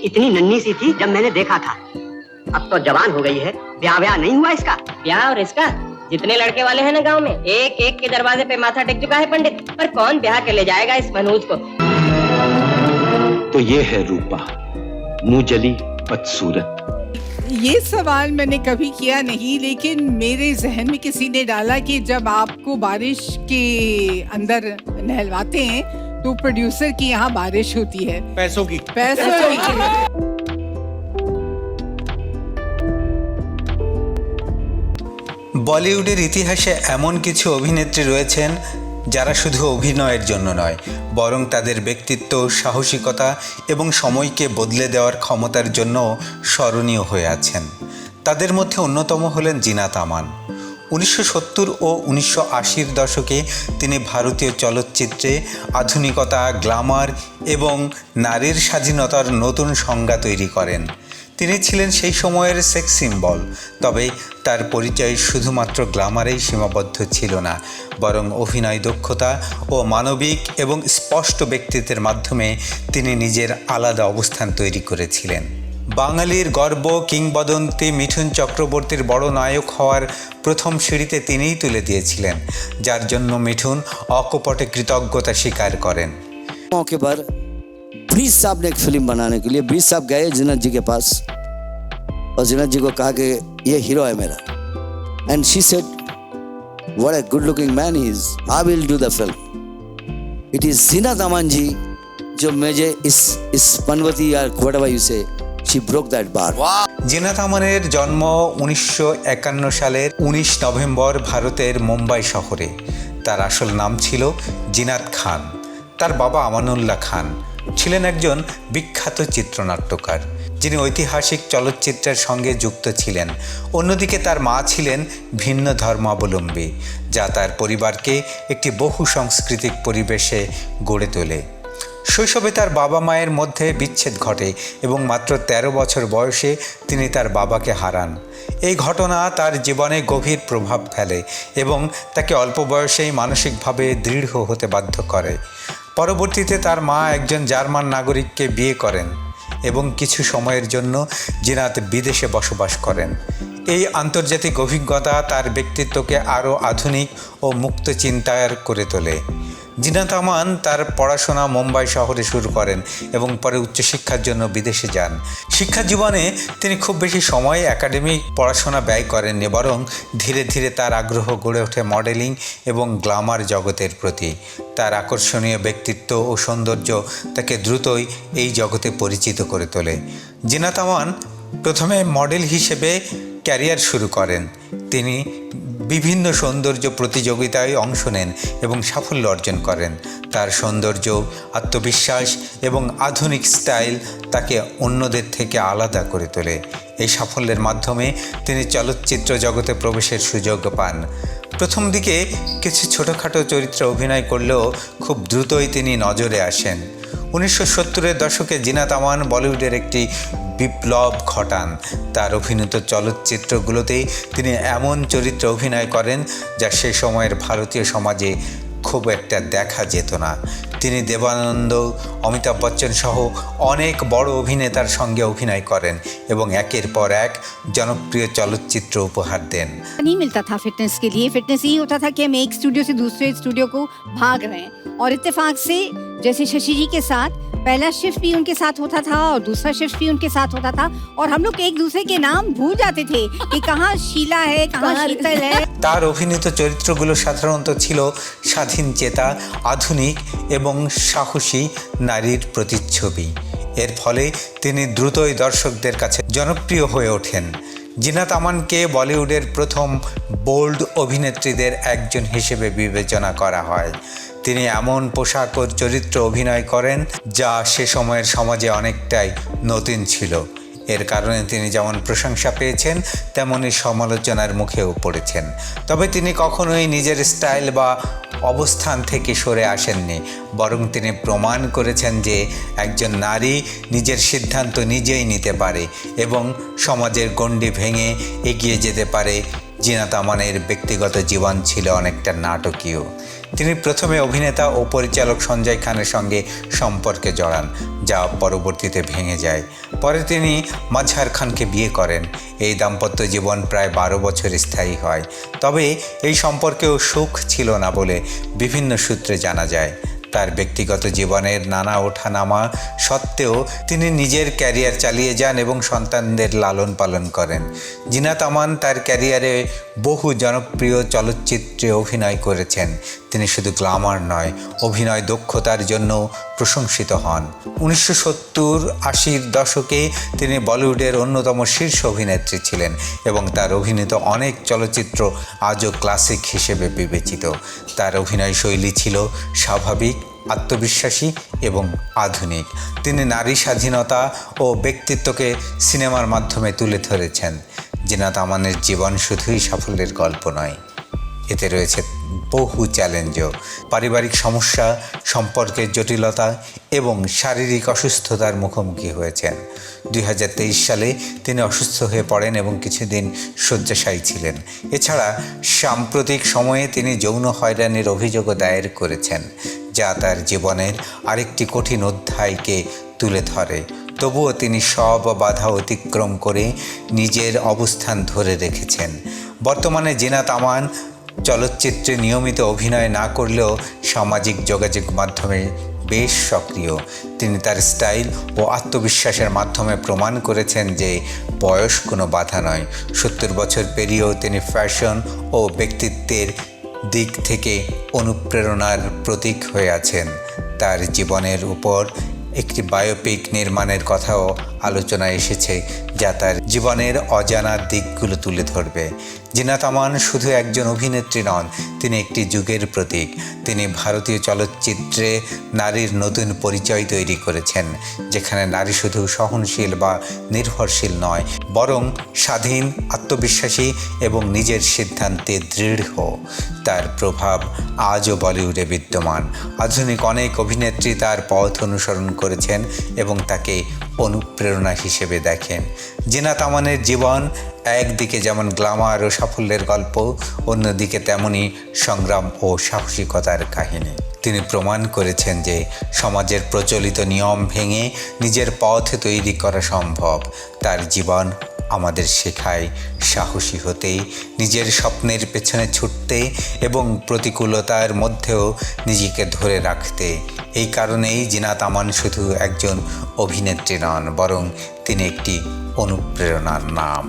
इतनी नन्ही सी थी जब मैंने देखा था, अब तो जवान हो गई है। ब्याह नहीं हुआ इसका? ब्याह और इसका जितने लड़के वाले हैं ना गांव में, एक एक के दरवाजे पे माथा टेक चुका है पंडित, पर कौन ब्याह के ले जाएगा इस मनूज को। तो ये है रूपा, मुंह जली बदसूरत। ये सवाल मैंने कभी किया नहीं, लेकिन मेरे जहन में किसी ने डाला कि जब आपको बारिश के अंदर नहलवाते हैं तो प्रोड्यूसर की यहाँ बारिश होती है पैसों की। বলিউডের ইতিহাসে এমন কিছু অভিনেত্রী রয়েছেন যারা শুধু অভিনয়ের জন্য নয়, বরং তাদের ব্যক্তিত্ব, সাহসিকতা এবং সময়কে বদলে দেওয়ার ক্ষমতার জন্য স্মরণীয় হয়ে আছেন। তাদের মধ্যে অন্যতম হলেন জিনাত আমান। 1970 ও 1980-র দশকে তিনি ভারতীয় চলচ্চিত্রে আধুনিকতা, গ্ল্যামার এবং নারীর স্বাধীনতার নতুন সংজ্ঞা তৈরি করেন। তিনি ছিলেন সেই সময়ের সেক্স সিম্বল, তবে তার পরিচয় শুধুমাত্র গ্ল্যামারেই সীমাবদ্ধ ছিল না, বরং অভিনয় দক্ষতা ও মানবিক এবং স্পষ্ট ব্যক্তিত্বের মাধ্যমে তিনি নিজের আলাদা অবস্থান তৈরি করেছিলেন। বাঙালির গর্ব, কিংবদন্তি মিঠুন চক্রবর্তীর বড় নায়ক হওয়ার প্রথম সিঁড়িতে তিনিই তুলে দিয়েছিলেন, যার জন্য মিঠুন অকপটে কৃতজ্ঞতা স্বীকার করেন। मौके पर ब्रीज साहब ने एक फिल्म बनाने के लिए ब्रीज साहब गए जिन्नत जी के पास और जिन्नत जी को कहा कि ये हीरो है मेरा, and she said what a good looking man he is, I will do the film. It is Zeenat Aman ji जो मुझे इस पनवती या whatever you say she broke that bar. Zeenat আমানের জন্ম 1951 সালের 19 নভেম্বর ভারতের মুম্বাই শহরে। তার আসল নাম ছিল জিনাত খান। তার বাবা আমানুল্লাহ খান ছিলেন একজন বিখ্যাত চিত্রনাট্যকার, যিনি ঐতিহাসিক চলচ্চিত্রের সঙ্গে যুক্ত ছিলেন। অন্যদিকে তার মা ছিলেন ভিন্ন ধর্মাবলম্বী, যা তার পরিবারকে একটি বহু সাংস্কৃতিক পরিবেশে গড়ে তোলে। শৈশবে তার বাবা মায়ের মধ্যে বিচ্ছেদ ঘটে এবং মাত্র 13 বছর বয়সে তিনি তার বাবাকে হারান। এই ঘটনা তার জীবনে গভীর প্রভাব ফেলে এবং তাকে অল্প বয়সেই মানসিকভাবে দৃঢ় হতে বাধ্য করে। পরবর্তীতে তার মা একজন জার্মান নাগরিককে বিয়ে করেন এবং কিছু সময়ের জন্য জিনাত বিদেশে বসবাস করেন। এই আন্তর্জাতিক অভিজ্ঞতা তার ব্যক্তিত্বকে আরও আধুনিক ও মুক্ত চিন্তার করে তোলে। জিনাত আমান তার পড়াশোনা মুম্বাই শহরে শুরু করেন এবং পরে উচ্চশিক্ষার জন্য বিদেশে যান। শিক্ষা জীবনে তিনি খুব বেশি সময় একাডেমিক পড়াশোনা ব্যয় করেননি, বরং ধীরে ধীরে তার আগ্রহ গড়ে ওঠে মডেলিং এবং গ্ল্যামার জগতের প্রতি। তার আকর্ষণীয় ব্যক্তিত্ব ও সৌন্দর্য তাকে দ্রুতই এই জগতে পরিচিত করে তোলে। জিনাত আমান প্রথমে মডেল হিসেবে ক্যারিয়ার শুরু করেন। তিনি বিভিন্ন সৌন্দর্য প্রতিযোগিতায় অংশ নেন এবং সাফল্য অর্জন করেন। তার সৌন্দর্য, আত্মবিশ্বাস এবং আধুনিক স্টাইল তাকে অন্যদের থেকে আলাদা করে তোলে। এই সাফল্যের মাধ্যমে তিনি চলচ্চিত্র জগতে প্রবেশের সুযোগ পান। প্রথম দিকে কিছু ছোটোখাটো চরিত্রে অভিনয় করলেও খুব দ্রুতই তিনি নজরে আসেন। 1970-এর দশকে জিনাত আমান বলিউডের একটি বিপ্লব ঘটান। তার অভিনীত চলচ্চিত্রগুলোতেই তিনি এমন চরিত্রে অভিনয় করেন যা সে সময়ের ভারতীয় সমাজে খুব একটা দেখা যেত না। তিনি দেবানন্দ, অমিতাভ বচ্চন সহ অনেক বড় অভিনেতার সঙ্গে অভিনয় করেন এবং একের পর এক জনপ্রিয় চলচ্চিত্র উপহার দেন। नहीं मिलता था फिटनेस के लिए। फिटनेस यही होता था कि हम एक स्टूडियो से दूसरे स्टूडियो को भाग रहे हैं, और इत्तेफाक से जैसे शशि जी के साथ पहला शिफ्ट भी उनके साथ होता था और दूसरा शिफ्ट भी उनके साथ होता था, और हम लोग एक दूसरे के नाम भूल जाते थे कि कहाँ शीला है, कहाँ शीतल है। তার অভিনীত চরিত্রগুলো সাধারণত ছিল স্বাধীন চেতা, আধুনিক এবং সাহসী নারীর প্রতিচ্ছবি। এর ফলে তিনি দ্রুতই দর্শকদের কাছে জনপ্রিয় হয়ে ওঠেন। জিনাত আমানকে বলিউডের প্রথম বোল্ড অভিনেত্রীদের একজন হিসেবে বিবেচনা করা হয়। তিনি এমন পোশাক ও চরিত্র অভিনয় করেন যা সে সময়ের সমাজে অনেকটাই নতুন ছিল। এর কারণে তিনি যেমন প্রশংসা পেয়েছেন, তেমনই সমালোচনার মুখেও পড়েছেন। তবে তিনি কখনোই নিজের স্টাইল বা অবস্থান থেকে সরে আসেননি, বরং তিনি প্রমাণ করেছেন যে একজন নারী নিজের সিদ্ধান্ত নিজেই নিতে পারে এবং সমাজের গণ্ডি ভেঙে এগিয়ে যেতে পারে। জিনাত আমানের ব্যক্তিগত জীবন ছিল অনেকটা নাটকীয়। তিনি প্রথমে অভিনেতা ও পরিচালক সঞ্জয় খানের সঙ্গে সম্পর্কে জড়ান, যা পরবর্তীতে ভেঙে যায়। পরে তিনি মাজহার খানকে বিয়ে করেন। এই দাম্পত্য জীবন প্রায় 12 বছর স্থায়ী হয়। তবে এই সম্পর্কেও সুখ ছিল না বলে বিভিন্ন সূত্রে জানা যায়। তার ব্যক্তিগত জীবনের নানা ওঠানামা সত্ত্বেও তিনি নিজের ক্যারিয়ার চালিয়ে যান এবং সন্তানদের লালন পালন করেন। জিনাত আমান তার ক্যারিয়ারে বহু জনপ্রিয় চলচ্চিত্রে অভিনয় করেছেন। তিনি শুধু গ্ল্যামার নয়, অভিনয় দক্ষতার জন্য প্রশংসিত হন। 1970-80 দশকে তিনি বলিউডের অন্যতম শীর্ষ অভিনেত্রী ছিলেন এবং তার অভিনীত অনেক চলচ্চিত্র আজও ক্লাসিক হিসেবে বিবেচিত। তার অভিনয় শৈলী ছিল স্বাভাবিক, আত্মবিশ্বাসী এবং আধুনিক। তিনি নারী স্বাধীনতা ও ব্যক্তিত্বকে সিনেমার মাধ্যমে তুলে ধরেছেন। জিনাত আমানের জীবন শুধুই সাফল্যের গল্প নয়, এতে রয়েছে বহু চ্যালেঞ্জও। পারিবারিক সমস্যা, সম্পর্কের জটিলতা এবং শারীরিক অসুস্থতার মুখোমুখি হয়েছেন। 2023 সালে তিনি অসুস্থ হয়ে পড়েন এবং কিছুদিন শয্যাশায়ী ছিলেন। এছাড়া সাম্প্রতিক সময়ে তিনি যৌন হয়রানির অভিযোগও দায়ের করেছেন, যা তার জীবনের আরেকটি কঠিন অধ্যায়কে তুলে ধরে। তবুও তিনি সব বাধা অতিক্রম করে নিজের অবস্থান ধরে রেখেছেন। বর্তমানে জিনাত আমান চলচ্চিত্রে নিয়মিত অভিনয় না করলেও সামাজিক যোগাযোগ মাধ্যমে বেশ সক্রিয়। তিনি তার স্টাইল ও আত্মবিশ্বাসের মাধ্যমে প্রমাণ করেছেন যে বয়স কোনো বাধা নয়। 70 বছর পেরিয়েও তিনি ফ্যাশন ও ব্যক্তিত্বের দিক থেকে অনুপ্রেরণার প্রতীক হয়ে আছেন। তার জীবনের উপর একটি বায়োপিক নির্মাণের কথাও আলোচনায় এসেছে, যা তার জীবনের অজানা দিকগুলো তুলে ধরবে। জিনাত আমান শুধু একজন অভিনেত্রী নন, তিনি একটি যুগের প্রতীক। তিনি ভারতীয় চলচ্চিত্রে নারীর নতুন পরিচয় তৈরি করেছেন, যেখানে নারী শুধু সহনশীল বা নির্ভরশীল নয়, বরং স্বাধীন, আত্মবিশ্বাসী এবং নিজের সিদ্ধান্তে দৃঢ়। তার প্রভাব আজও বলিউডে বিদ্যমান। আধুনিক অনেক অভিনেত্রী তার পথ অনুসরণ করেছেন এবং তাকে অনুপ্রেরণা হিসেবে দেখেন। জিনাত আমানের জীবন একদিকে যেমন গ্ল্যামার ও সাফল্যের গল্প, অন্যদিকে তেমনি সংগ্রাম ও সাহসিকতার কাহিনী। তিনি প্রমাণ করেছেন যে সমাজের প্রচলিত নিয়ম ভেঙে নিজের পথ তৈরি করা সম্ভব। তার জীবন আমাদের শেখায় সাহসী হতে, নিজের স্বপ্নের পেছনে ছুটতে এবং প্রতিকূলতার মধ্যেও নিজেকে ধরে রাখতে। এই কারণেই জিনাত আমান শুধু একজন অভিনেত্রী নন, বরং তিনি একটি অনুপ্রেরণার নাম।